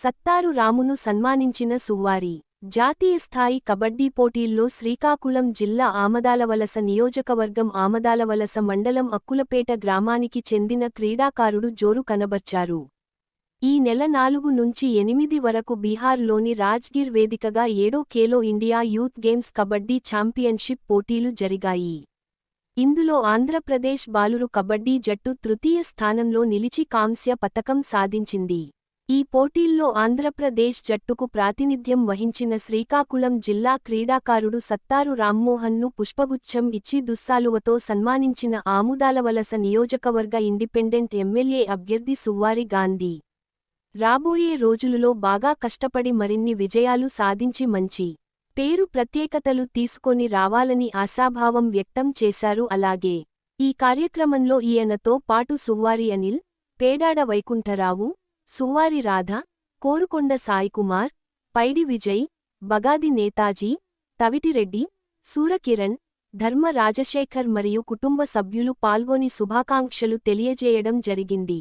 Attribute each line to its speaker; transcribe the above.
Speaker 1: సత్తారు రామును సన్మానించిన సువ్వారి. జాతీయ స్థాయి కబడ్డీ పోటీల్లో శ్రీకాకుళం జిల్లా ఆమదాలవలస నియోజకవర్గం ఆమదాలవలస మండలం అక్కులపేట గ్రామానికి చెందిన క్రీడాకారుడు జోరు కనబర్చారు. ఈ నెల 4 నుంచి 8 వరకు బీహార్లోని రాజ్గిర్ వేదికగా 7వ Khelo India youth games kabaddi championship పోటీలు జరిగాయి. ఇందులో ఆంధ్రప్రదేశ్ బాలురు కబడ్డీ జట్టు తృతీయ స్థానంలో నిలిచి కాంస్య పతకం సాధించింది. ఈ పోటీల్లో ఆంధ్రప్రదేశ్ జట్టుకు ప్రాతినిధ్యం వహించిన శ్రీకాకుళం జిల్లా క్రీడాకారుడు సత్తారు రామ్మోహన్ను పుష్పగుచ్ఛం ఇచ్చి దుస్సాలువతో సన్మానించిన ఆముదాలవలస నియోజకవర్గ ఇండిపెండెంట్ ఎమ్మెల్యే అభ్యర్థి సువ్వారి గాంధీ. రాబోయే రోజులలో బాగా కష్టపడి మరిన్ని విజయాలు సాధించి మంచి పేరు ప్రత్యేకతలు తీసుకొని రావాలని ఆశాభావం వ్యక్తం చేశారు. అలాగే ఈ కార్యక్రమంలో ఈయనతో పాటు సువ్వారి అనిల్, పేడాడ వైకుంఠరావు, సువ్వారి రాధ, కోరుకొండ సాయికుమార్, పైడి విజయ్, బగాది నేతాజీ, తవిటిరెడ్డి, సూరకిరణ్, ధర్మ రాజశేఖర్ మరియు కుటుంబ సభ్యులు పాల్గొని శుభాకాంక్షలు తెలియజేయడం జరిగింది.